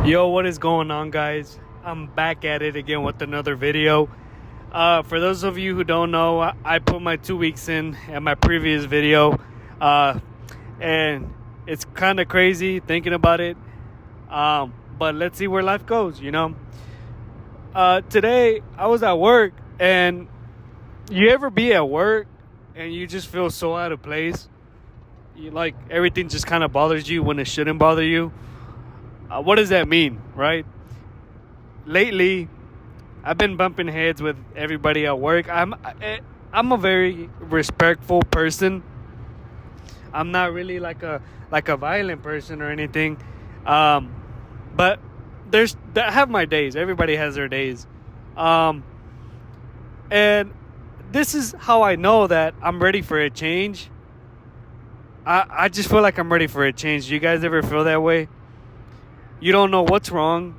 Yo, what is going on, guys? I'm back at it again with another video. For those of you who don't know, I put my 2 weeks in at my previous video, and it's kind of crazy thinking about it. But let's see where life goes. Today I was at work, and you ever be at work and you just feel so out of place? Like everything just kind of bothers you when it shouldn't bother you. What does that mean, right? Lately, I've been bumping heads with everybody at work. I'm a very respectful person. I'm not really like a violent person or anything. But I have my days. Everybody has their days. And this is how I know that I'm ready for a change. I just feel like I'm ready for a change. Do you guys ever feel that way? You don't know what's wrong.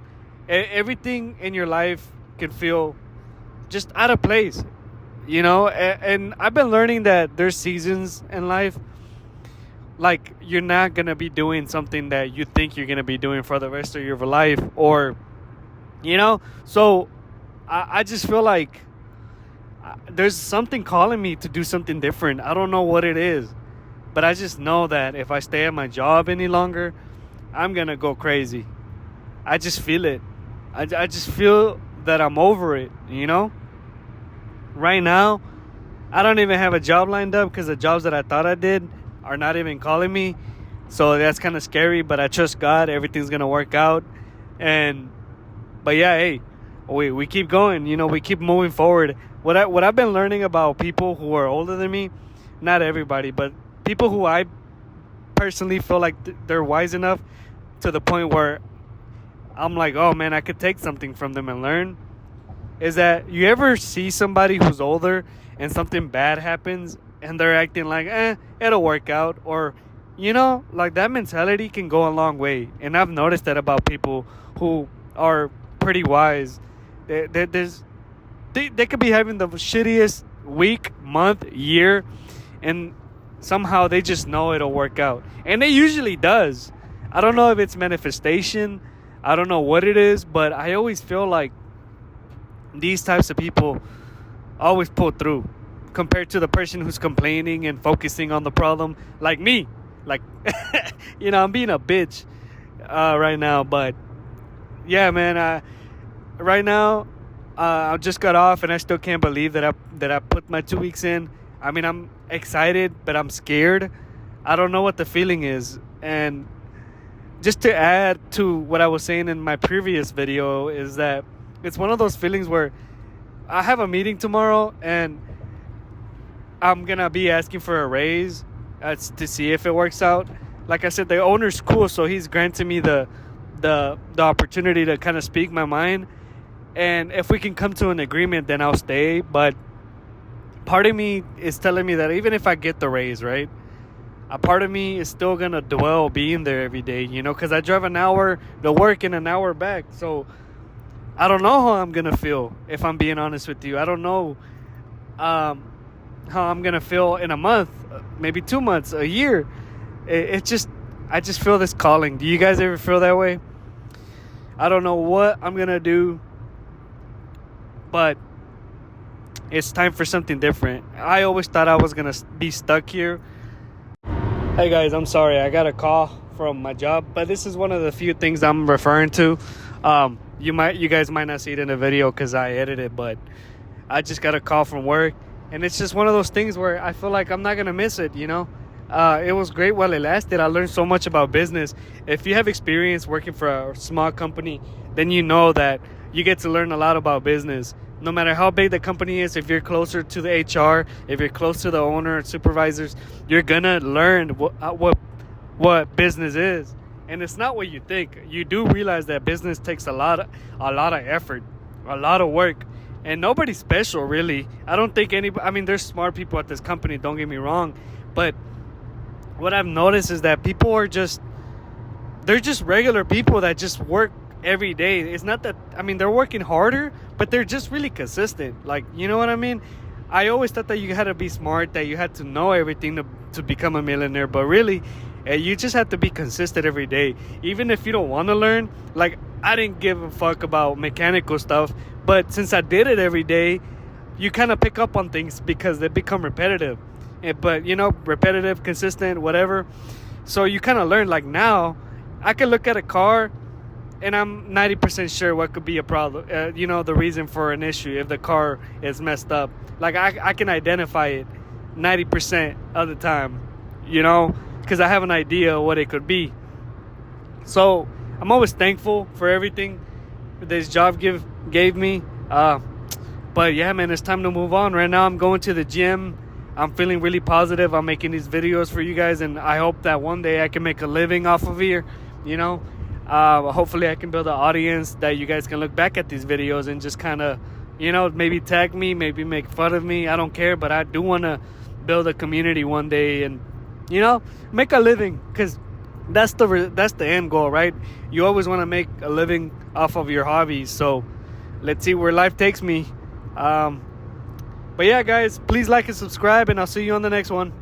Everything in your life can feel just out of place, And I've been learning that there's seasons in life. Like, you're not going to be doing something that you think you're going to be doing for the rest of your life. So I just feel like there's something calling me to do something different. I don't know what it is. But I just know that if I stay at my job any longer, I'm going to go crazy. I just feel it. I just feel that I'm over it, Right now, I don't even have a job lined up because the jobs that I thought I did are not even calling me. So that's kind of scary, but I trust God. Everything's going to work out. But yeah, hey, we keep going. We keep moving forward. What I've been learning about people who are older than me, not everybody, but people who I personally feel like they're wise enough to the point where I'm like, oh man, I could take something from them and learn, is that you ever see somebody who's older and something bad happens and they're acting like, it'll work out, or like that mentality can go a long way. And I've noticed that about people who are pretty wise. They could be having the shittiest week, month, year, and somehow they just know it'll work out. And it usually does. I don't know if it's manifestation. I don't know what it is, but I always feel like these types of people always pull through compared to the person who's complaining and focusing on the problem, like me. Like, I'm being a bitch right now. But yeah, man, right now I just got off and I still can't believe that I put my 2 weeks in. I mean, I'm excited, but I'm scared. I don't know what the feeling is. And just to add to what I was saying in my previous video is that it's one of those feelings where I have a meeting tomorrow and I'm going to be asking for a raise to see if it works out. Like I said, the owner's cool, so he's granting me the opportunity to kind of speak my mind. And if we can come to an agreement, then I'll stay. But part of me is telling me that even if I get the raise, right, a part of me is still going to dwell being there every day, because I drive an hour to work and an hour back. So I don't know how I'm going to feel, if I'm being honest with you. I don't know how I'm going to feel in a month, maybe 2 months, a year. I just feel this calling. Do you guys ever feel that way? I don't know what I'm going to do, but it's time for something different. I always thought I was going to be stuck here. Hey guys, I'm sorry. I got a call from my job, but this is one of the few things I'm referring to. You guys might not see it in the video because I edit it, but I just got a call from work, and it's just one of those things where I feel like I'm not going to miss it, It was great while it lasted. I learned so much about business. If you have experience working for a small company, then you know that you get to learn a lot about business. No matter how big the company is, if you're closer to the HR, if you're close to the owner and supervisors, you're going to learn what business is. And it's not what you think. You do realize that business takes a lot of effort, a lot of work. And nobody's special, really. I don't think anybody... I mean, there's smart people at this company, don't get me wrong. But what I've noticed is that people are they're just regular people that just work every day. It's not that... I mean, they're working harder, but they're just really consistent. Like, you know what I mean? I always thought that you had to be smart, that you had to know everything to become a millionaire. But really, you just have to be consistent every day. Even if you don't want to learn. Like, I didn't give a fuck about mechanical stuff. But since I did it every day, you kind of pick up on things because they become repetitive. But you know, repetitive, consistent, whatever. So you kind of learn. Like now, I can look at a car and I'm 90% sure what could be a problem. You know, the reason for an issue if the car is messed up. Like I can identify it 90% of the time, you know, because I have an idea what it could be. So I'm always thankful for everything this job gave me. But yeah, man, it's time to move on. Right now, I'm going to the gym. I'm feeling really positive. I'm making these videos for you guys, and I hope that one day I can make a living off of here. You know, hopefully I can build an audience that you guys can look back at these videos and just kind of, you know, maybe tag me, maybe make fun of me. I don't care, but I do want to build a community one day and, you know, make a living, because that's the end goal, right? You always want to make a living off of your hobbies. So let's see where life takes me. But yeah, guys, please like and subscribe, and I'll see you on the next one.